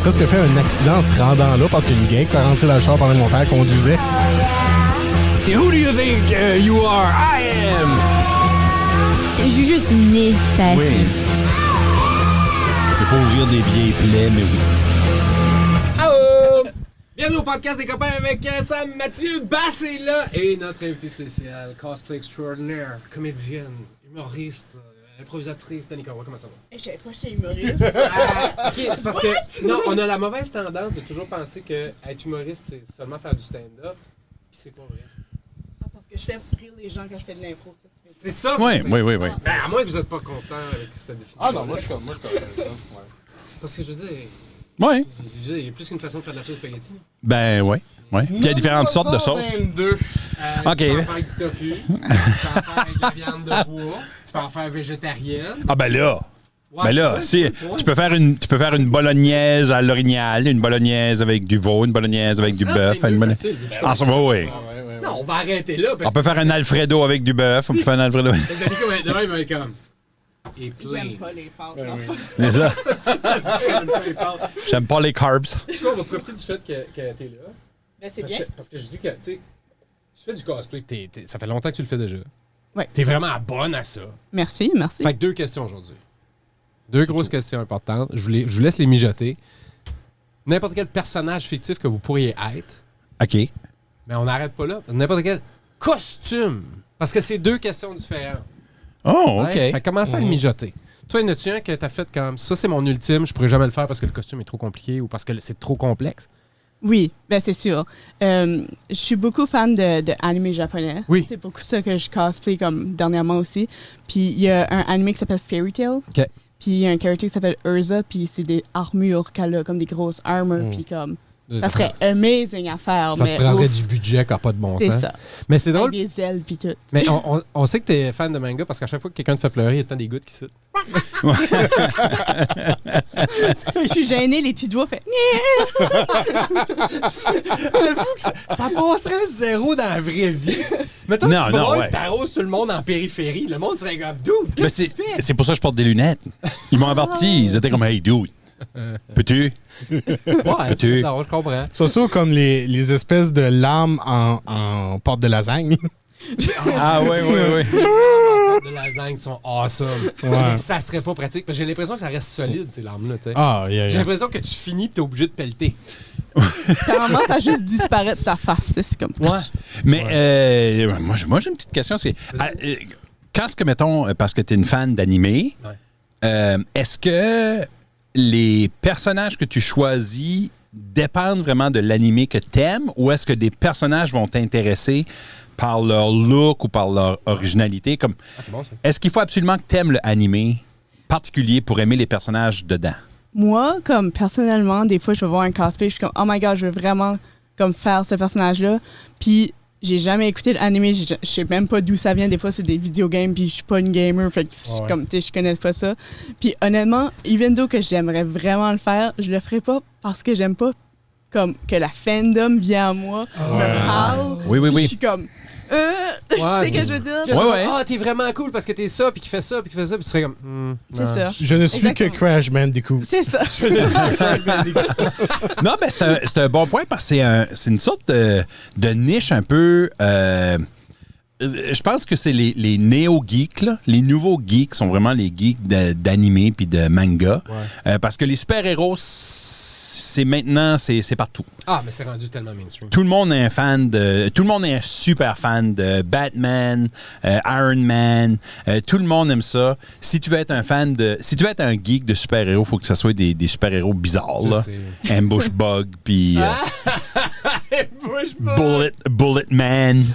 presque fait un accident en se rendant là parce qu'une gang qui est rentrée dans le char pendant que mon père conduisait. Et who do you think you are? I am! Je suis juste né, ça Oui. Je peux pas ouvrir des vieilles plaies, mais oui. Allô! Bienvenue au podcast des copains avec Sam, Mathieu, Bass est là et notre invité spécial, cosplay extraordinaire, comédienne, humoriste, improvisatrice, Danica Roy, comment ça va? Je savais pas chez humoriste. Ok, c'est parce que non, on a la mauvaise tendance de toujours penser que être humoriste, c'est seulement faire du stand-up, puis c'est pas vrai. Parce que je fais rire les gens quand je fais de l'impro. Ça, tu C'est ça! Oui, c'est- oui. Ben, à moins que vous êtes pas content avec cette définition. Ah non, moi je suis comme ça. Ouais. Parce que je veux dire, Oui. il y a plus qu'une façon de faire de la sauce spaghetti. Ben, oui. Ouais. Puis il y a différentes sortes de sauces. 22. Ok. Tu peux en faire avec du tofu, tu peux en faire avec de la viande de bois, tu peux en faire végétarienne. Ah, ben là. Ouais, Ben là, ouais, si, ouais. tu peux faire une bolognaise à l'orignal, une bolognaise avec du veau, une bolognaise avec du bœuf. c'est Une mieux bolognaise... facile. Ah, ça va, oui. Non, on va arrêter là. Parce On peut faire un Alfredo avec du bœuf. On peut faire un Alfredo. que Danica, demain, il va être comme. Et plein. J'aime pas les pâtes. Non, c'est pas- C'est ça. J'aime pas les pâtes. J'aime pas les carbs. En tout cas, on va profiter du fait que t'es là. Ben, c'est Parce bien. parce que je dis que, tu sais, tu fais du cosplay, ça fait longtemps que tu le fais déjà. Ouais. T'es vraiment bonne à ça. Merci, merci. Fait que 2 questions aujourd'hui. 2 grosses questions importantes. Je vous laisse les mijoter. N'importe quel personnage fictif que vous pourriez être, OK. mais on n'arrête pas là. N'importe quel costume. Parce que c'est 2 questions différentes. Oh, OK. Ouais, fait que commence à le mijoter. Toi, y en a-tu un que t'as fait comme ça, c'est mon ultime, je pourrais jamais le faire parce que le costume est trop compliqué ou parce que c'est trop complexe? Oui, ben c'est sûr. Je suis beaucoup fan de anime japonais. Oui. C'est beaucoup ça que je cosplay comme dernièrement aussi. Puis il y a un anime qui s'appelle Fairy Tail. OK. Puis il y a un character qui s'appelle Urza. Puis c'est des armures qu'elle a, comme des grosses armures. Puis comme, ça serait amazing à faire. Ça mais te prendrait ouf, du budget qui n'a pas de bon c'est sens. ça. Mais c'est Avec drôle. des ailes puis tout. Mais on sait que t'es fan de manga parce qu'à chaque fois que quelqu'un te fait pleurer, il y a tant des gouttes qui sautent. Je suis gênée, les petits doigts fait. Avoue que ça passerait zéro dans la vraie vie. Mais toi, Non, tu non, brûles, ouais. t'arroses tout le monde en périphérie. Le monde serait comme, dude, Ben, qu'est-ce que tu fais? c'est pour ça que je porte des lunettes. Ils m'ont averti. Ils étaient comme, hey, dude. Peux-tu? Ouais, Peux-tu? non, je comprends. C'est ça comme les espèces de lames en porte de lasagne. Ah, oui. De lasagne sont awesome. Ouais. Mais ça serait pas pratique. Parce que j'ai l'impression que ça reste solide, ces lames-là. tu sais. Ah, J'ai l'impression que tu finis et t'es obligé de pelleter. Apparemment, ça a juste disparu de ta face. C'est comme. Mais moi, j'ai une petite question. C'est quand est-ce que, mettons, parce que tu es une fan d'animé, est-ce que les personnages que tu choisis dépendent vraiment de l'animé que tu aimes ou est-ce que des personnages vont t'intéresser par leur look ou par leur originalité? Comme, C'est bon, ça. est-ce qu'il faut absolument que tu aimes l'animé particulier pour aimer les personnages dedans? Moi, comme personnellement, des fois, je vais voir un cosplay, je suis comme, oh my god, je veux vraiment comme faire ce personnage-là. Puis, j'ai jamais écouté l'anime, je sais même pas d'où ça vient. Des fois, c'est des videogames, puis je suis pas une gamer, fait que comme, tu sais, je connais pas ça. Puis, honnêtement, even though que j'aimerais vraiment le faire, je le ferais pas parce que j'aime pas comme que la fandom vient à moi, me parle. Oui. Puis je suis comme, tu sais ce que je veux dire? Ouais. Ah, t'es vraiment cool parce que t'es ça, puis qui fait ça, puis qui fait ça, puis tu serais comme. C'est ça. Je ne suis Exactement. que Crash Bandicoot. C'est ça. Non, ben c'est un bon point parce que c'est une sorte de niche un peu. Je pense que c'est les néo-geeks, là. Les nouveaux geeks sont vraiment les geeks d'animé puis de manga. Parce que les super-héros, c'est maintenant, c'est partout. Ah, mais c'est rendu tellement mainstream. Tout le monde est un fan de. Tout le monde est un super fan de Batman, Iron Man. Tout le monde aime ça. Si tu veux être un fan de. Si tu veux être un geek de super-héros, il faut que ce soit des super-héros bizarres, Je là. sais. Ambush Bug, puis. Bouge pas. Bullet Man.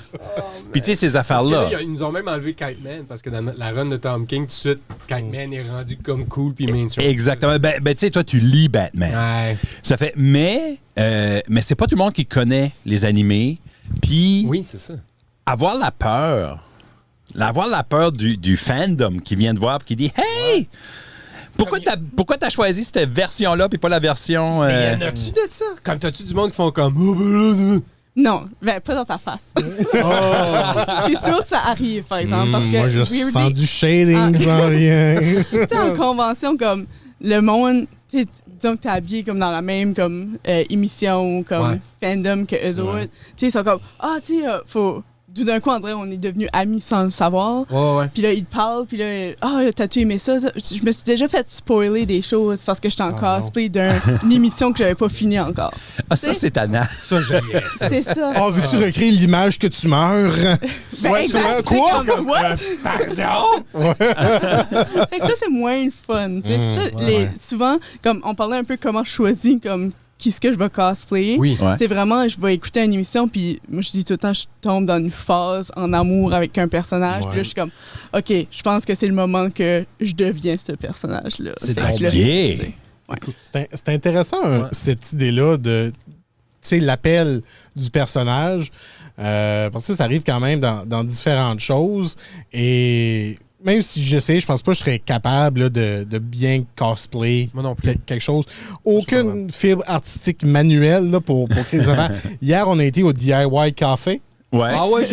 Puis tu sais, ces Parce que affaires-là. là, ils nous ont même enlevé Kite Man parce que dans la run de Tom King, tout de suite, Kite Man est rendu comme cool puis mainstream. Exactement. Ben tu sais, toi, tu lis Batman. Ouais. Ça fait. Mais c'est pas tout le monde qui connaît les animés. Puis Oui, c'est ça. avoir la peur du fandom qui vient te voir et qui dit Hey! Pourquoi t'as choisi cette version-là puis pas la version. Mais y en a-tu de ça? Comme t'as-tu du monde qui font comme. Oh, ben là, Non, ben pas dans ta face. Je suis sûre que ça arrive, par exemple. Parce que Moi, je weirdly, sens du shading sans rien. tu sais, en convention, comme le monde, tu sais, disons que t'es habillé comme dans la même comme émission, comme fandom que eux autres. Tu sais, ils sont comme, tu sais, faut... Tout d'un coup, André, on est devenus amis sans le savoir. Puis là, ils te parlent, puis là, t'as-tu aimé ça? Je me suis déjà fait spoiler des choses parce que j'étais en cosplay d'une émission que j'avais pas finie encore. Ah, ça, c'est ta nasse. Ça, j'aime ça. C'est ça. veux-tu recréer l'image que tu meurs? Exact, quoi? Comme, what? Pardon? Fait que ça, c'est moins le fun. Souvent, comme on parlait un peu comment je choisis comme qui ce que je vais cosplayer. Oui. C'est vraiment, je vais écouter une émission, puis moi, je dis tout le temps, je tombe dans une phase en amour avec un personnage. Puis là, je suis comme, OK, je pense que c'est le moment que je deviens ce personnage-là. C'est Fait que là, C'est intéressant, cette idée-là de, tu sais, l'appel du personnage. Parce que ça arrive quand même dans différentes choses. Et même si j'essaie, je pense pas que je serais capable là, de bien cosplay quelque chose. Aucune fibre artistique manuelle là, pour créer des affaires. Hier, on a été au DIY Café. Ouais. Ah ouais,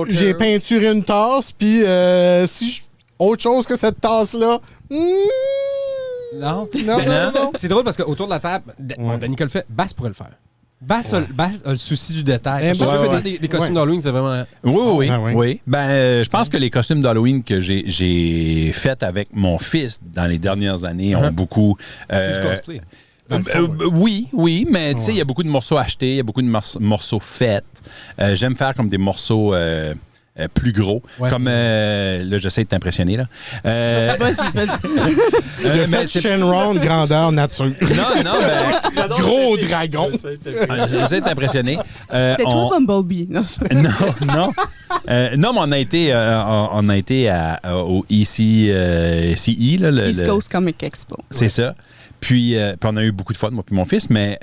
j'ai peinturé une tasse, puis autre chose que cette tasse-là... Non. C'est drôle parce qu'autour de la table, Danny le fait, Bass pourrait le faire. Bass a le souci du détail. Des costumes d'Halloween, c'est vraiment... Oui. Ben, je pense que les costumes d'Halloween que j'ai faits avec mon fils dans les dernières années ont beaucoup... c'est du cosplay. Oui, mais tu sais, il y a beaucoup de morceaux achetés, il y a beaucoup de morceaux faits. J'aime faire comme des morceaux... plus gros. Comme, là, j'essaie de t'impressionner, là. Fait Shenron, grandeur nature. Non, ben... Gros dragon. J'essaie de t'impressionner. C'était toi, Bumblebee. Non, non, mais on a été au ECE, là, East Coast Comic Expo. C'est ça. Puis on a eu beaucoup de fun, moi et mon fils, mais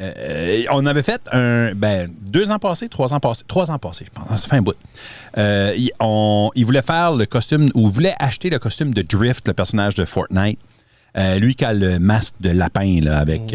on avait fait 3 ans passés, je pense, ça fait un bout. Il voulait faire le costume, ou il voulait acheter le costume de Drift, le personnage de Fortnite. Lui qui a le masque de lapin, là, avec...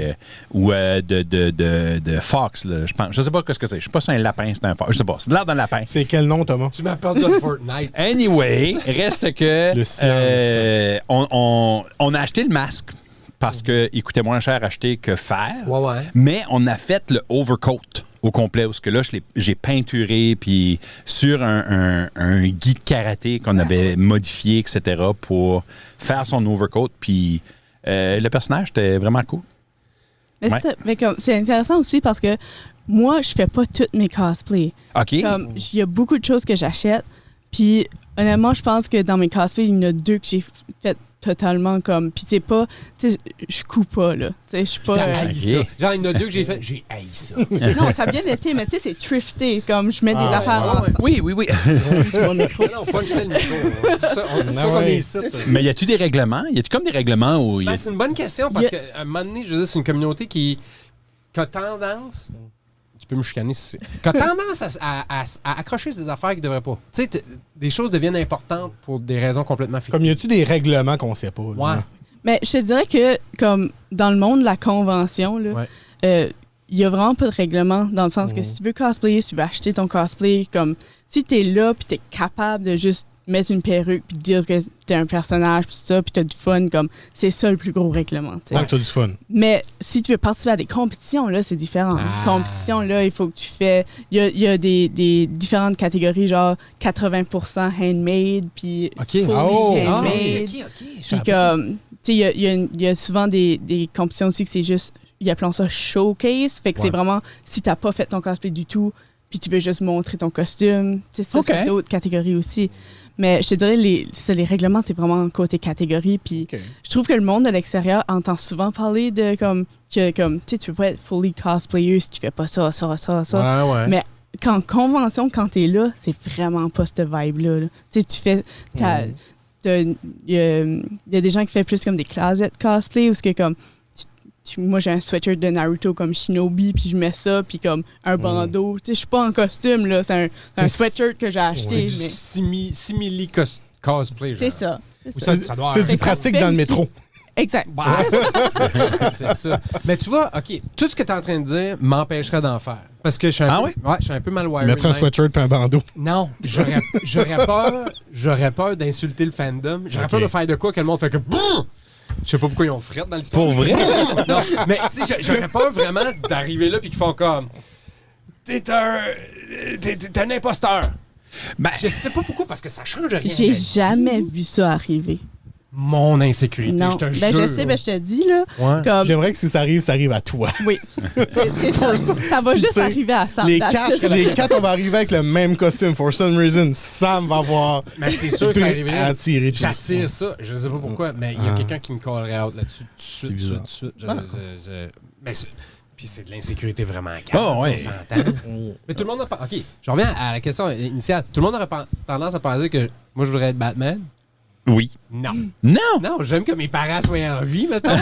ou de Fox, là, je pense. Je sais pas ce que c'est. Je sais pas si c'est un lapin, c'est un Fox. Je sais pas. C'est l'air d'un lapin. C'est quel nom, Thomas? Tu m'appelles de Fortnite. Anyway, reste que... Le silence. On a acheté le masque parce qu'il coûtait moins cher à acheter que faire. Ouais. Mais on a fait le overcoat au complet, parce que là, j'ai peinturé puis sur un guide karaté qu'on avait modifié, etc., pour faire son overcoat. Puis le personnage, était vraiment cool. Mais c'est intéressant aussi parce que moi, je fais pas toutes mes cosplays. OK. Il y a beaucoup de choses que j'achète. Puis honnêtement, je pense que dans mes cosplays, il y en a 2 que j'ai fait totalement comme... Puis c'est pas... Tu sais, je coupe pas, là. Tu sais, je suis pas... ça. Genre, il y en a 2 que j'ai fait, j'ai haï ça. Non, ça a bien été, mais tu sais, c'est thrifté. Comme je mets des affaires ensemble. Oui. Non, punch-le le micro. C'est ça, on est ici. Mais y a-tu des règlements? Y a-tu comme des règlements où... C'est une bonne question, parce qu'à un moment donné, je veux dire, c'est une communauté qui a tendance... Tu peux me chicaner si c'est... Qui a tendance à accrocher des affaires qui ne devraient pas. Tu sais, des choses deviennent importantes pour des raisons complètement fictives. Comme y a-tu des règlements qu'on sait pas? Là? Ouais. Mais je te dirais que, comme dans le monde de la convention, là, il y a vraiment pas de règlement, dans le sens que si tu veux cosplayer, si tu veux acheter ton cosplay, comme si t'es là puis t'es capable de juste mettre une perruque puis dire que t'es un personnage puis ça, puis t'as du fun, comme c'est ça le plus gros règlement. Tant que t'as du fun. Mais si tu veux participer à des compétitions, là, c'est différent. Compétitions, là, il faut que tu fais... Il y a des différentes catégories, genre 80% handmade, puis fully handmade. Puis comme... Tu sais, il y a souvent des compétitions aussi que c'est juste... Ils appellent ça showcase. Fait que c'est vraiment... Si t'as pas fait ton cosplay du tout, puis tu veux juste montrer ton costume, tu sais, ça, c'est d'autres catégories aussi. Mais je te dirais, les règlements, c'est vraiment côté catégorie. Puis je trouve que le monde de l'extérieur entend souvent parler de comme tu sais, tu peux pas être fully cosplayer si tu fais pas ça. Ouais. Mais quand convention, quand t'es là, c'est vraiment pas cette vibe-là. Tu sais, tu fais... Il y a des gens qui font plus comme des closet cosplay, ou ce que comme... Moi, j'ai un sweatshirt de Naruto comme Shinobi, puis je mets ça, puis comme un bandeau. Tu sais, je suis pas en costume, là. C'est un sweatshirt que j'ai acheté. C'est du simili cosplay. C'est ça. C'est du pratique dans le métro. Exact. C'est ça. Mais tu vois, OK, tout ce que tu es en train de dire m'empêcherait d'en faire. Parce que je suis un peu mal wired. Mettre un sweatshirt et un bandeau. Non, j'aurais peur d'insulter le fandom. J'aurais peur de faire de quoi que le monde fait que... Je sais pas pourquoi ils ont frette dans l'histoire. Pour vrai? Non, mais tu sais, j'aurais peur vraiment d'arriver là puis qu'ils font comme... T'es un imposteur. Ben, Je sais pas pourquoi, parce que ça change rien. J'ai jamais vu ça arriver. Mon insécurité, Non. je te Ben, jure. je sais, je te dis, là. Ouais. Comme, J'aimerais que si ça arrive à toi. oui. C'est ça. Ça va Puis, juste tu sais, arriver à Sam. Les that's it. quatre, on va arriver avec le même costume. For some reason, Sam va avoir Mais c'est sûr que ça arriverait. attiré. J'attire ça, je sais pas pourquoi, mais il y a quelqu'un qui me callerait out là-dessus tout de bizarre. suite. Mais puis c'est de l'insécurité vraiment calme, Oh, ouais. on s'entend. Mais tout le monde a pas. OK, je reviens à la question initiale. Tout le monde aurait tendance à penser que moi, je voudrais être Batman. oui. Non. Non! Non, j'aime que mes parents soient en vie, maintenant.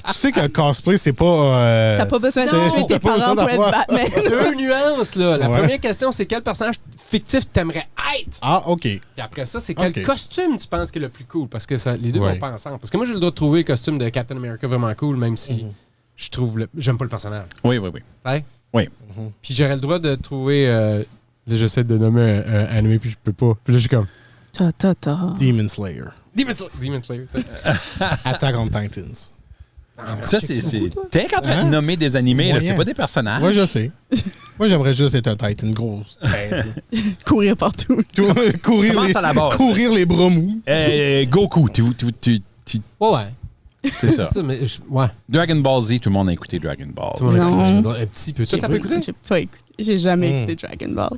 Tu sais qu'un cosplay, c'est pas. T'as pas besoin de Non, tuer tes t'as pas parents besoin pour être d'avoir- Batman. Deux nuances, là. La Ouais. première question, c'est quel personnage fictif t'aimerais être? Ah, OK. Puis après ça, c'est quel Ok. costume tu penses qui est le plus cool? Parce que les deux Ouais. vont pas ensemble. Parce que moi, j'ai le droit de trouver le costume de Captain America vraiment cool, même si je trouve j'aime pas le personnage. Oui, oui, oui. Ouais? Oui. Puis j'aurais le droit de trouver... là, j'essaie de nommer un anime, puis je peux pas. Puis là, je suis comme... Demon Slayer. Demon Slayer. tu sais. Attack on Titans. Ça, c'est. T'es en train de nommer des animés, là, Moyen. c'est pas des personnages. Moi, je sais. Moi, j'aimerais juste être un Titan gros. Courir partout. courir, Commence à la base. courir les bras mous. Goku, Ouais. c'est ça. mais ouais. Dragon Ball Z, tout le monde a écouté Dragon Ball. Tout le monde a Non. écouté. Un petit peu. Ça, t'as pas écouté? J'ai pas écouté. J'ai jamais écouté Dragon Ball.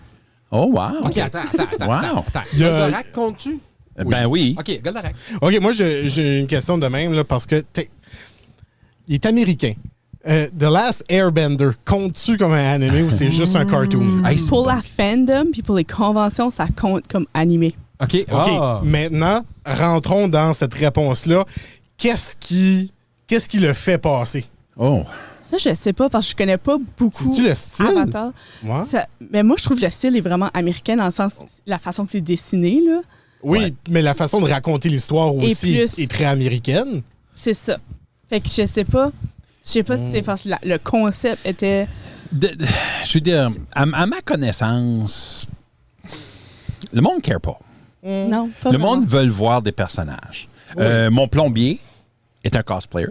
Oh, wow. OK, attends. Wow. Il y a- Goldorak, comptes-tu? Ben oui. OK, Goldorak. OK, moi, j'ai une question de même, là, parce que il est américain. The Last Airbender, comptes-tu comme un anime ou c'est juste un cartoon? Hey, c'est Pour bon. la fandom puis pour les conventions, ça compte comme animé. OK. OK, Ah. maintenant, rentrons dans cette réponse-là. Qu'est-ce qui le fait passer? Oh. Ça, je sais pas parce que je connais pas beaucoup C'est-tu le style? Avatar. Ouais. Mais moi, je trouve que le style est vraiment américain dans le sens la façon que c'est dessiné, là. Oui, Ouais. mais la façon de raconter l'histoire Et aussi plus. est très américaine. C'est ça. Fait que je sais pas. Je sais pas si c'est parce que le concept était. Je veux dire, à ma connaissance, le monde ne care pas. Non, pas Le vraiment. monde veut voir des personnages. Mon plombier est un cosplayer.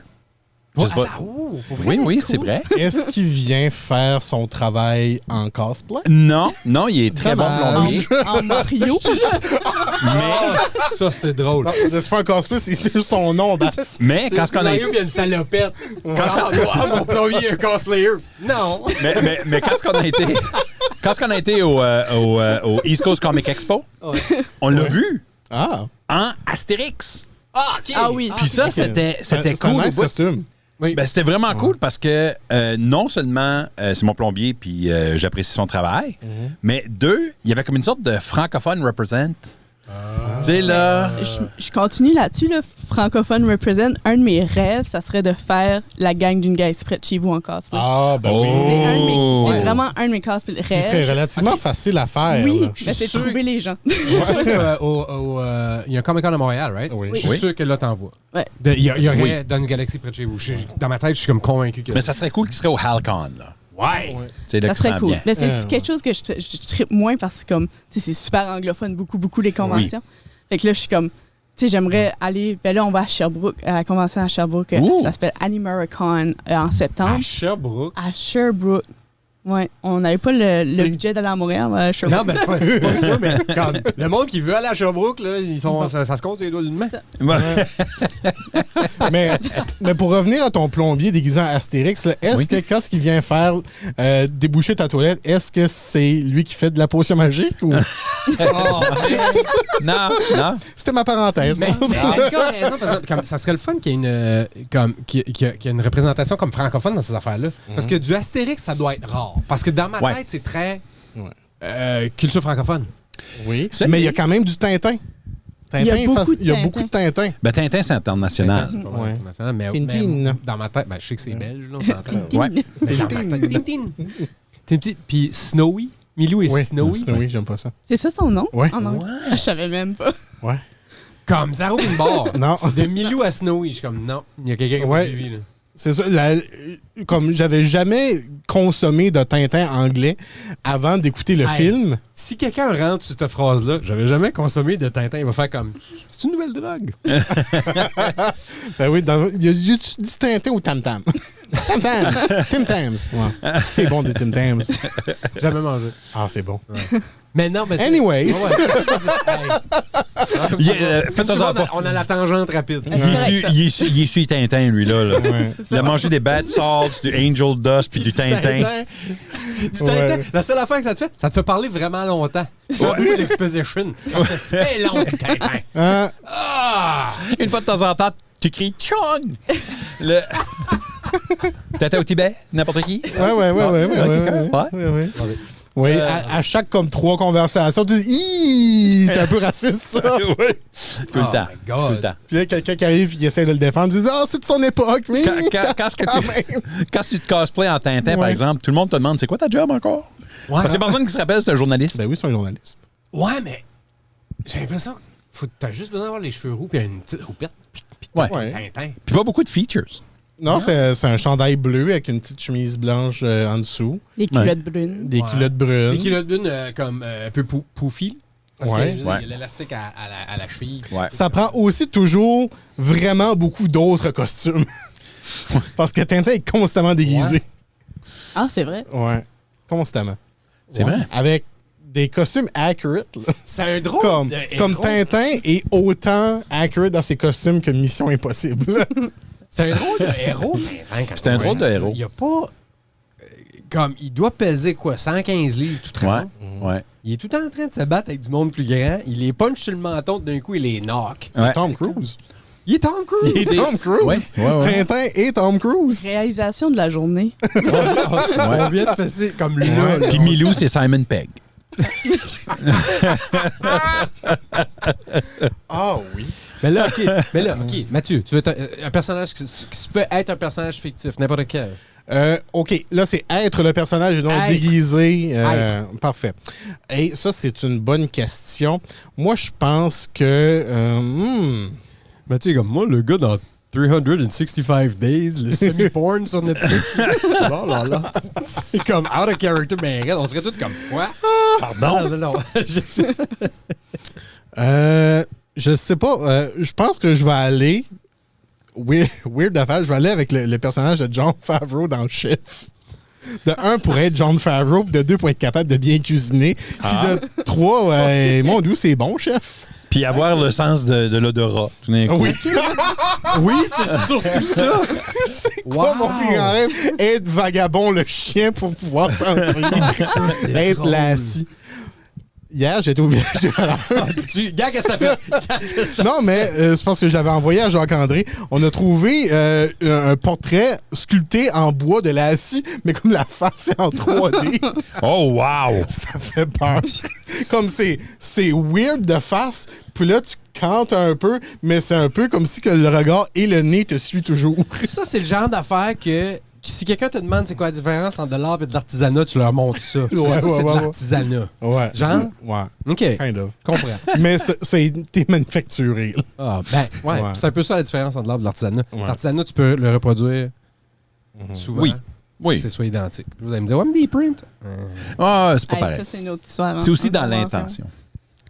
Je sais pas. Oui, c'est vrai. Est-ce qu'il vient faire son travail en cosplay? Non, il est très bon Dommage. plombier. En Mario. Mais, Ça, c'est drôle. Non, c'est pas un cosplay, c'est juste son nom. mais quand on a Mario, il y a une salopette. Mon plombier est un cosplayer. Non. mais quand on a été au East Coast Comic Expo, on l'a vu Ah! en Astérix. Ah, OK. Ah oui. Puis ça, c'était C'est cool. un nice costume. Oui. Ben, c'était vraiment cool parce que non seulement c'est mon plombier puis j'apprécie son travail, mais deux, il y avait comme une sorte de francophone represent. Tu sais, là. Je continue là-dessus, là. Francophone represent. Un de mes rêves, ça serait de faire la gang d'une gars près de chez vous en cosplay. Ah, ben oui. Oh. C'est vraiment un de mes cosplays Qui serait rêves. relativement facile à faire. Oui, là. mais c'est sûr- trouver les gens. Je suis sûr qu'il y a un Comic-Con à Montréal, right? Oui. Je suis Oui. sûr que là, t'en vois. Ouais. Il y aurait dans une galaxie près de chez vous. Dans ma tête, je suis comme convaincu que... Mais ça serait cool qu'il serait au Halcon, là. Ouais! Tu sais, là, Ça qui serait sent cool. bien. Mais c'est quelque chose que je trippe moins parce que comme, tu sais, c'est super anglophone, beaucoup les conventions. Fait que là, je suis comme, tu sais, j'aimerais aller. Ben là, on va à Sherbrooke, à la convention à Sherbrooke. Ouh. Ça s'appelle Animericon en septembre. À Sherbrooke. À Sherbrooke. Ouais, on n'avait pas le budget d'aller à Montréal, mais à Sherbrooke. Non, ben c'est pas ça, mais comme le monde qui veut aller à Sherbrooke, là, ça se compte sur les doigts d'une main. mais pour revenir à ton plombier déguisé en Astérix, là, est-ce que quand il vient faire déboucher ta toilette, est-ce que c'est lui qui fait de la potion magique ou Non. c'était ma parenthèse? Mais Erika a raison, parce que comme, ça serait le fun qu'il y ait qu'il y ait une représentation comme francophone dans ces affaires-là. Parce que du Astérix, ça doit être rare. Parce que dans ma Ouais. tête, c'est très culture francophone. Oui. C'est- Mais il y a quand même du Tintin. Il y a beaucoup de il y a beaucoup de Tintin. Ben, Tintin, c'est international. C'est pas Ouais. international, mais Tintin. dans ma tête, ben, je sais que c'est belge, là, on s'entend. Ouais. Mais dans ma tête, Tintin. Tintin. Puis Snowy. Milou et Oui, Snowy. Snowy, j'aime pas ça. C'est ça son nom? Ouais. En anglais? Je savais même pas. Ouais. Comme Zaro une barre. Non. De Milou à Snowy. Je suis comme, non, il y a quelqu'un qui Ouais. m'a suivi, là. C'est ça. Comme j'avais jamais consommé de Tintin anglais avant d'écouter le film. Si quelqu'un rentre sur cette phrase-là, j'avais jamais consommé de Tintin, il va faire comme c'est une nouvelle drogue. Ben oui, y a-tu dit Tintin ou Tam Tam? Tam Tam. Tim Tams. Ouais. C'est bon des Tim Tams. Jamais mangé. Ah, c'est bon. Ouais. Mais non, mais Anyways. Faites-en pas. On a la tangente rapide. Il est sur Tintin, lui, là. Ouais. Il a mangé des bad salts, du Angel Dust puis du Tintin. Du Tintin. Ouais. La seule affaire que ça te fait parler vraiment longtemps. Tu fais beaucoup d'exposition. Parce que c'est long, du Tintin. Une fois de temps en temps, tu cries « Chong ». Tintin au Tibet, n'importe qui? Ouais. Oui, à chaque comme 3 conversations, tu dis c'est un peu raciste, ça. Oui. Tout le temps. God. Tout le temps. Puis là, quelqu'un qui arrive et qui essaie de le défendre, tu dis c'est de son époque, mais. Quand tu te cosplays en Tintin, par exemple, tout le monde te demande c'est quoi ta job encore? Ouais. Parce que personne qui se rappelle, c'est un journaliste. Ben oui, c'est un journaliste. Ouais, mais j'ai l'impression que t'as juste besoin d'avoir les cheveux roux et une petite roupette. Puis Ouais. Tintin. Puis pas beaucoup de features. Non, c'est un chandail bleu avec une petite chemise blanche en dessous. Des culottes brunes. Des culottes brunes. Des culottes brunes comme un peu poufy. Parce Ouais. que il y a l'élastique à la cheville. Ouais. Ça prend aussi toujours vraiment beaucoup d'autres costumes. Parce que Tintin est constamment déguisé. Ah, c'est vrai. Ouais. Constamment. C'est vrai? Avec des costumes accurate. Là. C'est un drôle Comme Tintin est autant accurate dans ses costumes que Mission Impossible. C'est un drôle de héros, Tintin. C'est un drôle de héros. Il n'y a pas... Comme, il doit peser quoi? 115 livres tout trempe. Ouais. Il est tout en train de se battre avec du monde plus grand. Il les punch sur le menton, d'un coup, il les knock. C'est Ouais. Tom Cruise. Il est Tom Cruise! Il est Tom Cruise. Ouais. Tintin et Tom Cruise. Réalisation de la journée. On vient de fesser comme lui. Ouais. Puis Milou, c'est Simon Pegg. Ah oui. Mais là, OK. Mathieu, tu veux un personnage qui peut être un personnage fictif, n'importe quel. OK, là, c'est être le personnage et non Être. déguisé. Parfait. Et ça, c'est une bonne question. Moi, je pense que... Mathieu, comme moi, le gars dans 365 Days, le semi-porn sur Netflix. Oh là là. C'est comme out of character, mais raide. On serait tous comme quoi? Pardon? Non. je sais pas. Je pense que je vais aller... Weird d'affaire, je vais aller avec le personnage de Jon Favreau dans Chef. De 1, pour être Jon Favreau, puis de 2, pour être capable de bien cuisiner. Puis de 3, mon Dieu, c'est bon, chef. Puis avoir le sens de l'odorat. Tout d'un coup. Oui. Oui, c'est surtout ça. C'est quoi mon plus grand rêve? Être vagabond le chien pour pouvoir sentir. Être drôle. lassie. Hier, j'étais au village des valeurs. Gars, qu'est-ce que ça fait? Non, mais c'est parce que je l'avais envoyé à Jacques-André. On a trouvé un portrait sculpté en bois de Lassie, mais comme la face est en 3D. Oh, wow! Ça fait peur. Comme c'est weird de face, puis là, tu cantes un peu, mais c'est un peu comme si que le regard et le nez te suivent toujours. Ça, c'est le genre d'affaire que si quelqu'un te demande c'est quoi la différence entre de l'art et de l'artisanat, tu leur montres ça. Ouais, c'est ouais, de ouais, l'artisanat. Ouais. Genre? Ouais. OK. Kind of. Comprends. Mais t'es manufacturé. Là. Ah, ben, ouais. Ouais. C'est un peu ça la différence entre l'art et l'artisanat. Ouais. L'artisanat, tu peux le reproduire souvent. Oui. Que ce soit identique. Vous allez me dire, ouais, mais des prints. Ah, c'est pas Hey, pareil. ça, c'est une autre histoire. C'est aussi On dans va voir l'intention.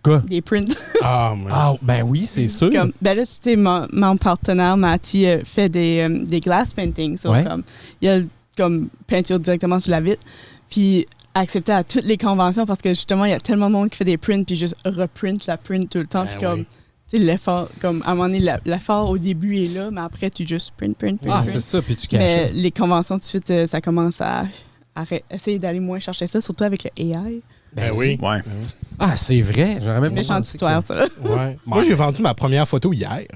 Quoi? ça. Des prints. Ah, mais... Ah, ben oui, c'est sûr. Comme, ben là, tu sais, mon partenaire, Mathieu, fait des glass paintings. So, Ouais. comme, il y a comme peinture directement sur la vitre. Puis accepté à toutes les conventions parce que justement, il y a tellement de monde qui fait des prints puis juste reprint la print tout le temps. Ben Puis comme, oui. tu sais, l'effort, comme à un moment donné, l'effort au début est là, mais après, tu juste print. Ah, c'est ça, puis tu Mais caches. les conventions, tout de suite, ça commence à essayer d'aller moins chercher ça, surtout avec le AI. Ben oui. Ouais. Ah, c'est vrai. J'aurais même pas Méchante pensé histoire, ça. Ouais. Moi, j'ai vendu ma première photo hier.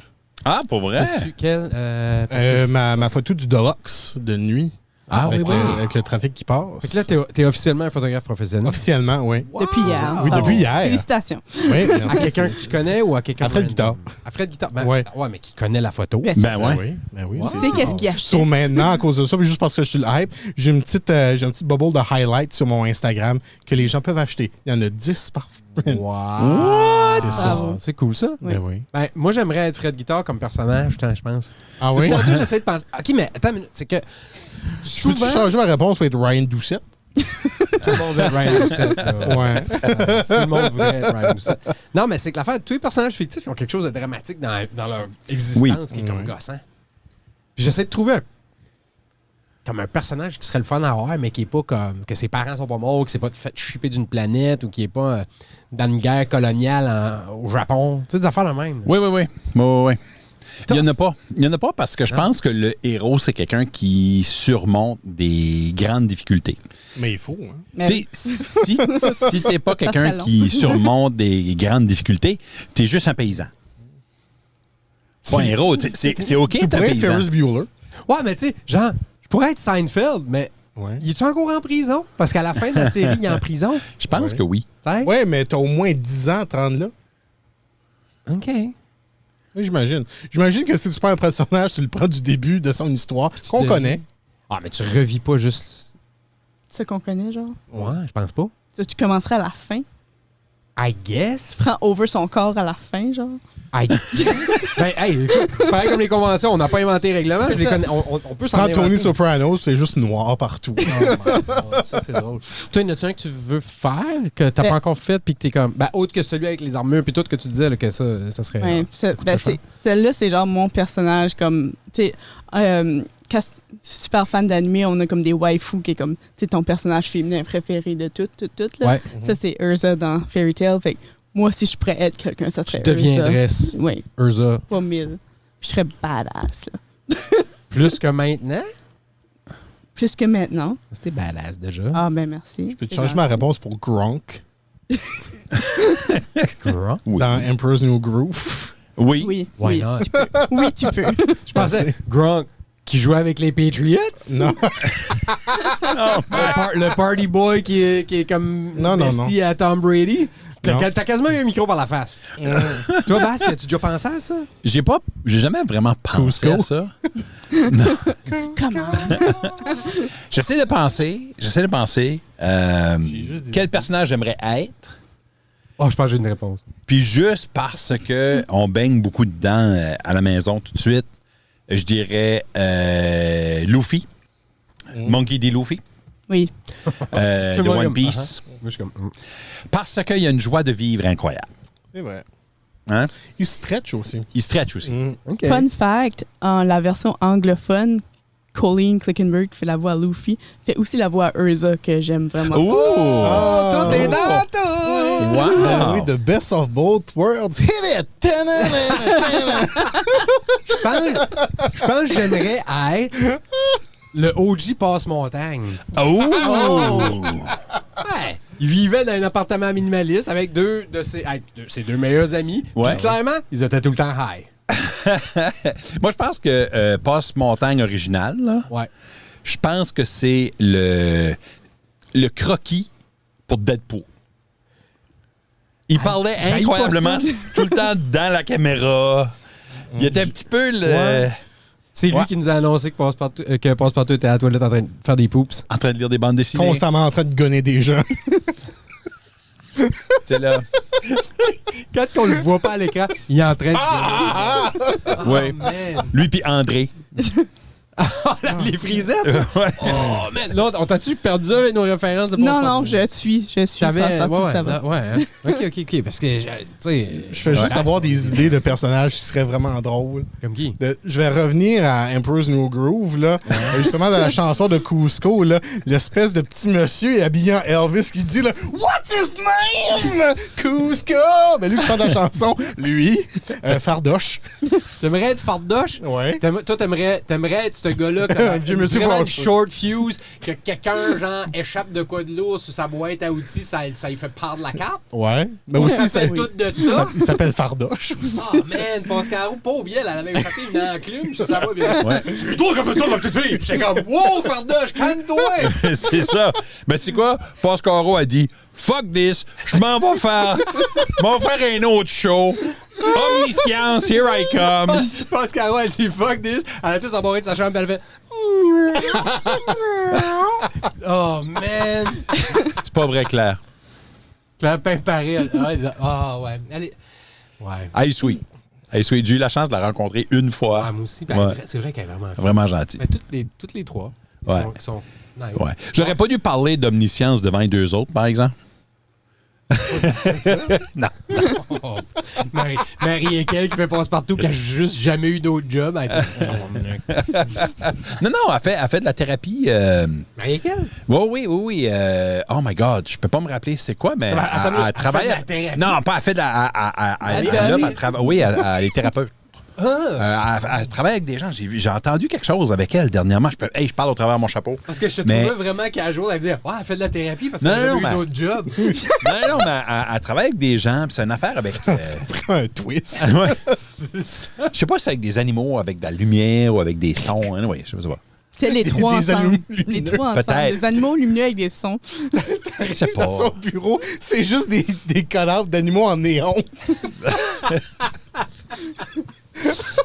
Ah, pour vrai? Sais-tu quel... parce que- Ma photo du Deluxe de nuit. Ah, avec, oui, oui. avec le trafic qui passe. Fait que là, t'es officiellement un photographe professionnel. Officiellement, oui. Depuis hier. Oui, Pardon. depuis hier. Félicitations. Oui, À quelqu'un que tu connais ou à quelqu'un... À Fred random? Guitare. À Fred Guitare. Ben, Ouais. ouais, mais qui connaît la photo. Ben, Ben ouais. oui. Ben oui. Wow. Tu sais qu'est-ce qu'il a acheté. So, maintenant, à cause de ça, puis juste parce que je suis le hype, j'ai un petit bubble de highlight sur mon Instagram que les gens peuvent acheter. Il y en a 10 What? C'est ça. C'est cool, ça. Ben oui. Ben, moi, j'aimerais être Fred Guitare comme personnage, je pense. Ah oui? Aujourd'hui, j'essaie de penser. OK, mais attends une minute. C'est que Peux-tu souvent, changer ma réponse pour être Ryan Doucette? tout le monde veut être Ryan Doucette. là. Ouais. Tout le monde voudrait être Ryan Doucette. Non, mais c'est que l'affaire, tous les personnages fictifs ils ont quelque chose de dramatique dans leur existence Oui. qui est comme gossant. Puis j'essaie de trouver comme un personnage qui serait le fun à avoir, mais qui est pas comme que ses parents sont pas morts, qui s'est pas fait chipper d'une planète ou qui est pas dans une guerre coloniale au Japon. Tu sais, des affaires de même. Oui. Il n'y en a pas. Il n'y en a pas parce que je pense que le héros, c'est quelqu'un qui surmonte des grandes difficultés. Mais il faut, hein. Mais Tu sais, si t'es pas quelqu'un serait long. qui surmonte des grandes difficultés, t'es juste un paysan. Pas un héros. C'est OK Tu d'être un pourrais être paysan. Ferris Bueller. Ouais, mais tu sais, genre, je pourrais être Seinfeld, mais Ouais. il est-tu encore en prison? Parce qu'à la fin de la série, il est en prison. Je pense que oui. T'sais? Ouais, mais t'as au moins 10 ans à te rendre là. OK. Oui, j'imagine. J'imagine que si tu prends un personnage, tu le prends du début de son histoire, qu'on connaît. Ah, mais tu revis pas juste. ce qu'on connaît, genre. Ouais, je pense pas. Tu commencerais à la fin. I guess. Tu prends over son corps à la fin, genre. I guess. Ben, hey, écoute, c'est pareil comme les conventions. On n'a pas inventé les règlements. Je les connais. On peut Tu s'en prends inventer. Tony Soprano, c'est juste noir partout. Oh my God, ça, c'est drôle. Toi, y en a-tu un que tu veux faire, que t'as pas encore fait, puis que t'es comme. Ben, autre que celui avec les armures, puis tout que tu disais, là, que ça serait. Ouais, celle-là, c'est genre mon personnage, comme, tu sais, super fan d'anime, on a comme des waifus qui est comme, tu sais, ton personnage féminin préféré de tout, là. Ouais. Ça, c'est Urza dans Fairy Tail. Fait que moi, si je pourrais être quelqu'un, ça Tu serait deviendrais Urza. Oui, Urza pas 1000. Puis je serais badass, là. plus que maintenant. Plus que maintenant. C'était badass déjà. Ah, ben merci. Je peux te C'est changer ma gentil. réponse pour Gronk Girl. Oui. dans Emperor's New Groove. Oui. Oui, Why oui. not? Oui, tu peux. Je pensais Gronk qui jouait avec les Patriots. Non. Le party boy qui est comme Non, non, bestie à Tom Brady. Non. T'as quasiment eu un micro par la face. Toi, Bass, as-tu déjà pensé à ça? J'ai jamais vraiment pensé Cusco. à ça. Comment? J'essaie de penser. juste des Quel personnage j'aimerais être. Oh, je pense que j'ai une réponse. Puis juste parce que on baigne beaucoup dedans à la maison tout de suite, je dirais Luffy. Monkey D. Luffy. Oui. De Tout le monde One comme, Piece. Moi, je suis comme. Parce qu'il y a une joie de vivre incroyable. C'est vrai. Hein? Il stretch aussi. Il stretch aussi. OK. Fun fact, en la version anglophone, Colleen Clickenberg qui fait la voix à Luffy, fait aussi la voix à Urza que j'aime vraiment. Ouh! Tout est dans tout! Wow! Ben oui, the best of both worlds. Hit it! Je pense que j'aimerais être le OG Passe-Montagne. Oh! Ouais. Il vivait dans un appartement minimaliste avec deux de ses deux meilleurs amis. Ouais. Puis clairement, ils étaient tout le temps high. Moi, je pense que Passe-Montagne original, là, Ouais. je pense que c'est le croquis pour Deadpool. Il parlait j'haïs incroyablement pas ça. tout le temps dans la caméra. Il était un petit peu le... Ouais. C'est lui Ouais. qui nous a annoncé que Passe-Partout était à la toilette en train de faire des poops. en train de lire des bandes dessinées. Constamment en train de gonner des gens. C'est là. Quand on le voit pas à l'écran, il est en train de... Ouais. Man. Lui puis André. Les frisettes? Ouais. Oh, man. Là, on t'a-tu perdu avec nos références de Non, Passe-Partout? non, je suis. J'avais... Passe-Partout, Ouais, ça va. ouais, hein. OK. Parce que, tu sais... Je fais juste avoir des idées de personnages qui seraient vraiment drôles. Comme qui? Je vais revenir à Emperor's New Groove, là. Justement, dans la chanson de Cusco, là, l'espèce de petit monsieur est habillé en Elvis qui dit, là, What's his name? Cusco! Ben, lui qui chante la chanson, lui, Fardoche. T'aimerais être fardoche? Ouais. Toi, t'aimerais être ce gars-là comme Un vieux monsieur vraiment une fâcheux. short fuse, que quelqu'un, genre, échappe de quoi de lourd sur sa boîte à outils, ça lui fait perdre la carte. Ouais. Mais Ça aussi, fait ça, tout de ça. il s'appelle Fardoche aussi. Oh man, Pascal, pauvre vieille, elle avait échappé une enclume sur sa voix. Ouais. C'est toi qui as fait ça, ma petite fille! J'étais comme, wow, fardoche, calme-toi! C'est ça. Mais tu sais quoi? Pascaro a dit fuck this, je m'en vais faire un autre show. Omniscience, here I come. Pascal, elle dit fuck this, elle a tout s'embarré de sa chambre, puis elle fait. Oh man! C'est pas vrai, Claire. Clapin Parel. Ouais. Allez. Ouais. Ice Sweet. Ice Sweet, j'ai eu la chance de la rencontrer une fois. Ah, moi aussi. Ouais. C'est vrai qu'elle est vraiment fine. Vraiment gentille. Ben, toutes les trois Ouais. sont nice. Ouais. J'aurais pas dû parler d'omniscience devant les deux autres, par exemple. Non. Oh. Marie Ekel qui fait passe-partout, qui a juste jamais eu d'autre job. Non, elle fait de la thérapie. Marie Ekel? Oui. Oh my God, je peux pas me rappeler c'est quoi, mais elle travaille. fait de la thérapie? Non, pas elle fait de la. Oui, elle est thérapeute. Elle travaille avec des gens. J'ai entendu quelque chose avec elle dernièrement. Je parle au travers de mon chapeau. Parce que je te trouvais vraiment casual à dire « elle fait de la thérapie parce qu'elle a jamais eu d'autre job. » Non, mais elle travaille avec des gens. Puis c'est une affaire avec... Ça prend un twist. Ouais. Je sais pas si c'est avec des animaux, avec de la lumière ou avec des sons. Anyway, je sais pas. C'est les trois Des ensemble. animaux Les lumineux. trois ensemble. Peut-être. Des animaux lumineux avec des sons. Je sais pas. Dans son bureau, c'est juste des cadavres d'animaux en néon.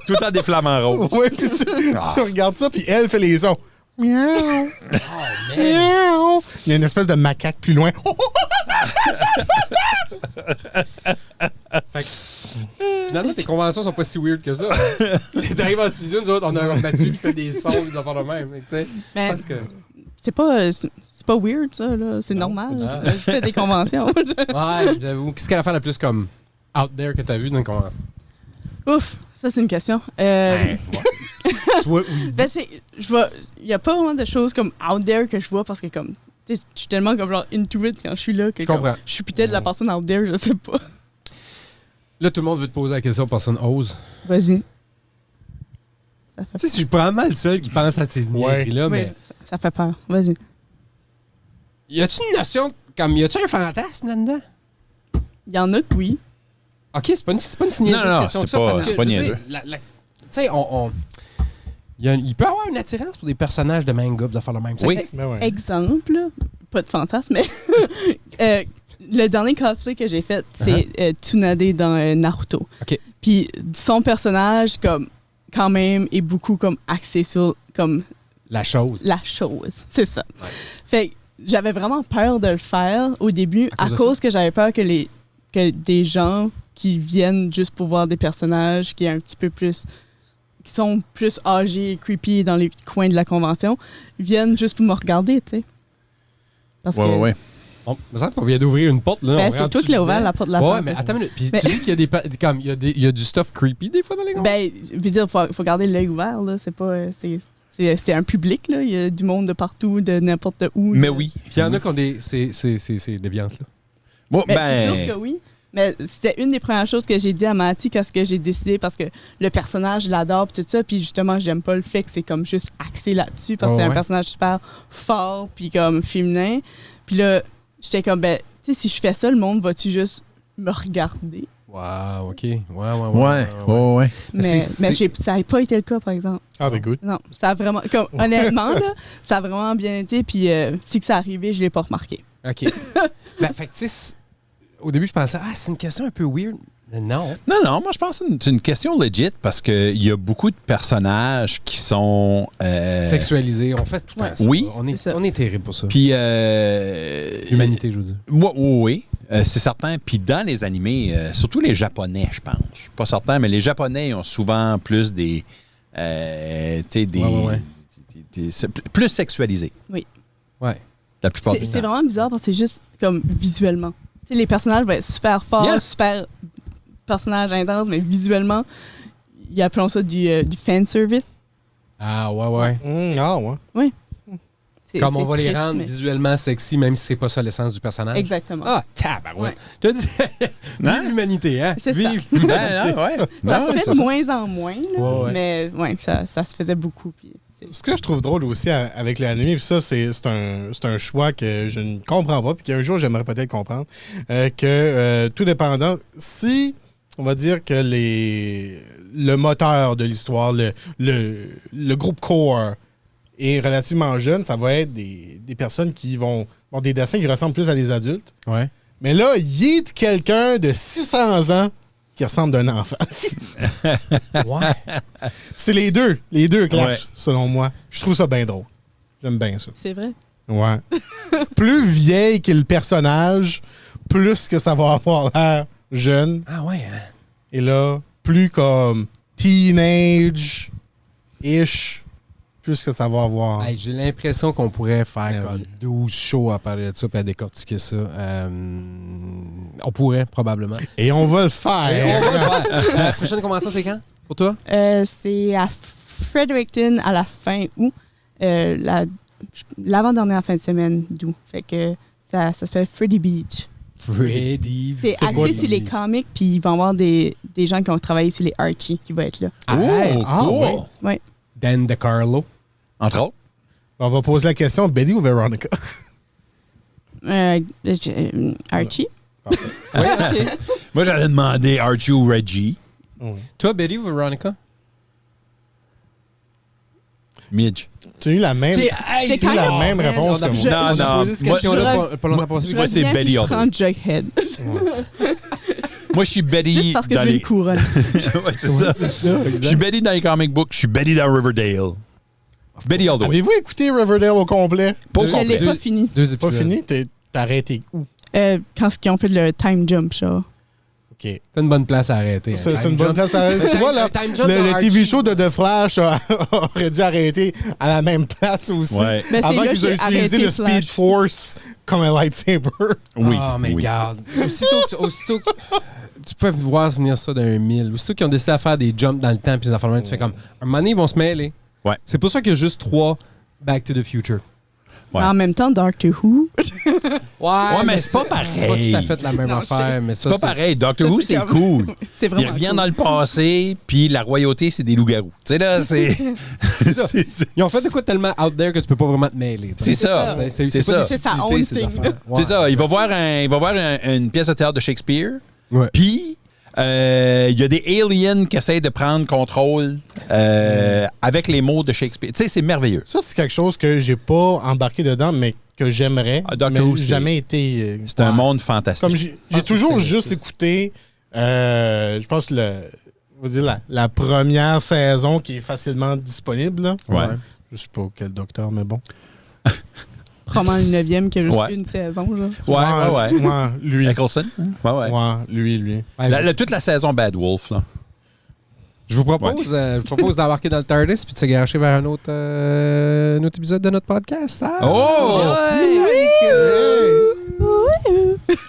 Tout le temps des flamants roses. Ouais, puis tu regardes ça, puis elle fait les sons. Miaou. Oh, Miaou. Il y a une espèce de macaque plus loin. Fait que, finalement, tes conventions sont pas si weird que ça. T'arrives en studio, nous autres, on a un Mathieu qui fait des sons, il doit faire le même. Tu sais, Mais parce que... c'est pas weird, ça. Là. C'est normal. Ah. Je fais des conventions. Ouais, j'avoue. Qu'est-ce qu'elle a fait la plus comme out there que t'as vu dans une convention? Ouf, ça, c'est une question. Soit Ben, il y a pas vraiment de choses comme out there que je vois parce que comme tu sais, je suis tellement comme genre into it quand je suis là que Je comprends. comme, je suis peut-être la personne out there, je sais pas. Là, tout le monde veut te poser la question, personne ose. Vas-y. Ça Tu fait sais, je suis probablement le seul qui pense à ces niaiseries-là, Oui, mais... ça fait peur. Vas-y. Y a-tu une notion, comme, y a-tu un fantasme là-dedans? Il y en a que oui. OK, c'est pas une si niaiseuse Non, question c'est que ça, pas- parce que, c'est pas je veux dire, niaiseux. tu sais, il peut y avoir une attirance pour des personnages de manga de faire le même. Ça Oui. existe. Ben ouais. Exemple, là, pas de fantasme, mais le dernier cosplay que j'ai fait, c'est Tsunade dans Naruto. OK. Puis son personnage, comme quand même, est beaucoup comme axé sur comme La chose. la chose. C'est ça. Fait que j'avais vraiment peur de le faire au début À à cause de cause que j'avais peur que des gens qui viennent juste pour voir des personnages qui sont plus âgés et creepy dans les coins de la convention viennent juste pour me regarder, tu sais. Parce que Ouais. On me semble qu'on vient d'ouvrir une porte, là. ben, on c'est rentre toi qui l'as ouvert la porte de la Ouais, porte. mais attends une minute. Puis Mais- tu dis qu'il y a il y a du stuff creepy des fois dans les conventions? Ben, je veux dire, faut garder l'œil ouvert, là. C'est pas. C'est un public, là. Il y a du monde de partout, de n'importe où. Mais là. oui. Puis il y en a qui ont ces déviances-là. Moi, Ben, c'est sûr que oui. Mais c'était une des premières choses que j'ai dit à Mathie quand j'ai décidé, parce que le personnage, je l'adore, puis tout ça. Puis justement, j'aime pas le fait que c'est comme juste axé là-dessus, parce que c'est un personnage super fort, puis comme féminin. Puis là, j'étais comme, ben, tu sais, si je fais ça, le monde va-tu juste me regarder? Wow, OK. Ouais. Mais c'est- ça n'a pas été le cas, par exemple. Ah, ben good. Non, ça a vraiment. Comme, honnêtement, là, ça a vraiment bien été. Puis si que ça arrivé, je l'ai pas remarqué. OK. Ben, fait que, tu sais, au début, je pensais, c'est une question un peu weird. Mais non. Non, moi je pense que c'est une question legit parce qu'il y a beaucoup de personnages qui sont... Sexualisé, on fait tout le temps ça. Oui. C'est ça. On est terrible pour ça. Puis... L'humanité, je veux dire. Moi, oui, c'est certain. Puis dans les animés, surtout les Japonais, je pense. Je suis pas certain, mais les Japonais ont souvent plus des... tu sais, des... Ouais. c'est plus sexualisé. Oui. Ouais. La plupart du C'est temps. vraiment bizarre parce que c'est juste comme visuellement. Tu sais, les personnages vont être super forts, Yeah. super personnages intenses, mais visuellement, ils appellent ça du fan service. Ah, ouais. Ah, ouais. Comme on va les triste, rendre mais- visuellement sexy, même si c'est pas ça l'essence du personnage. Exactement. Ah, tabarouette. Ouais. Je te dis, vive l'humanité, hein? C'est ça. Vive Ben, l'humanité. non, ouais. Ça Non, se fait c'est de ça. moins en moins, là, Ouais. mais ouais, ça se faisait beaucoup. Puis Ce que je trouve drôle aussi avec l'anime, puis ça, c'est un choix que je ne comprends pas, puis qu'un jour, j'aimerais peut-être comprendre, que tout dépendant, si on va dire que le moteur de l'histoire, le groupe core est relativement jeune, ça va être des personnes qui vont avoir des dessins qui ressemblent plus à des adultes. Ouais. Mais là, il est quelqu'un de 600 ans qui ressemble d'un enfant. Ouais. C'est les deux clashent, Ouais. selon moi. Je trouve ça bien drôle. J'aime bien ça. c'est vrai. Ouais. Plus vieille que le personnage, plus que ça va avoir l'air jeune. Ah ouais, hein? Et là, plus comme teenage-ish, plus que ça va avoir. Hey, j'ai l'impression qu'on pourrait faire comme 12 shows à parler de ça et à décortiquer ça. On pourrait, probablement. Et on va le faire. La prochaine convention, c'est quand? Pour toi? C'est à Fredericton à la fin août. L'avant-dernière fin de semaine d'août. Fait que ça s'appelle Freddy Beach. Freddy. C'est axé sur les comics, puis il va y avoir des gens qui ont travaillé sur les Archie qui vont être là. Arrête. cool. Ouais. Dan DeCarlo. Entre autres. On va poser la question, Betty ou Veronica? Archie? Oui, OK. Moi, j'allais demander Archie ou Reggie. Toi, Betty ou Veronica? Midge. Tu as eu la même, J'ai tu as eu la même man, réponse on a- que je- moi. On a posé cette moi- question-là pas longtemps passé. Moi, c'est Reviens, Betty puis je Hall. prends Jughead. Moi, je suis Betty Juste parce que dans j'ai les... une couronne. Ouais, c'est ça. Je suis Betty dans les comic books. Je suis Betty dans Riverdale. Betty all the way. Avez-vous écouté Riverdale au complet? Pas au Je l'ai complet. pas fini. 2 Pas épisodes. fini? T'as arrêté où? Quand ils ont fait le time jump, ça. OK. C'est une bonne place à arrêter. C'est une bonne place à arrêter. Tu vois, là, Time jump le dans TV Archie. show de The Flash aurait dû arrêter à la même place aussi. Ouais. Mais c'est Avant là qu'ils aient j'ai utilisé arrêté le Flash. Speed Force comme un lightsaber. Oui. Oh, mais oui. regarde. Aussitôt que tu peux voir venir ça d'un 1000. Aussitôt qu'ils ont décidé de faire des jumps dans le temps puis des affaires de même, tu fais comme un moment donné, ils vont se mêler. Ouais. C'est pour ça qu'il y a juste 3 Back to the Future. Ouais. En même temps, Doctor Who. Ouais, mais c'est pas pareil. C'est pas tout à fait la même Non, affaire, mais ça, C'est pas pareil. Doctor Who, c'est comme- cool. C'est Il vraiment revient cool. dans le passé, puis la royauté, c'est des loups-garous. Tu sais, là, c'est... c'est Ils ont fait de quoi tellement out there que tu peux pas vraiment te mêler. tu sais. C'est ça. C'est C'est pas ça. des C'est sa subtilités, ces haunting. affaires. Ouais. C'est ça. Il va voir, une pièce de théâtre de Shakespeare, Ouais. puis il y a des aliens qui essayent de prendre contrôle avec les mots de Shakespeare. Tu sais, c'est merveilleux. Ça, c'est quelque chose que j'ai pas embarqué dedans, mais que j'aimerais. Ah, Doctor mais Who, jamais été. C'est un monde fantastique. Comme j'ai que toujours c'est juste écouté, je pense, on va dire la première saison qui est facilement disponible. Là. Ouais. Je sais pas quel docteur, mais bon. Probablement le 9e qui a juste Ouais. une saison. Là. Ouais. Ouais, lui. Eccleston? Ouais, ouais. Ouais, lui. Ouais, Toute la saison Bad Wolf, là. je vous propose d'embarquer dans le TARDIS puis de se garocher vers un autre épisode de notre podcast. Ah! Oh! Merci, Ouais. Mike. Hey!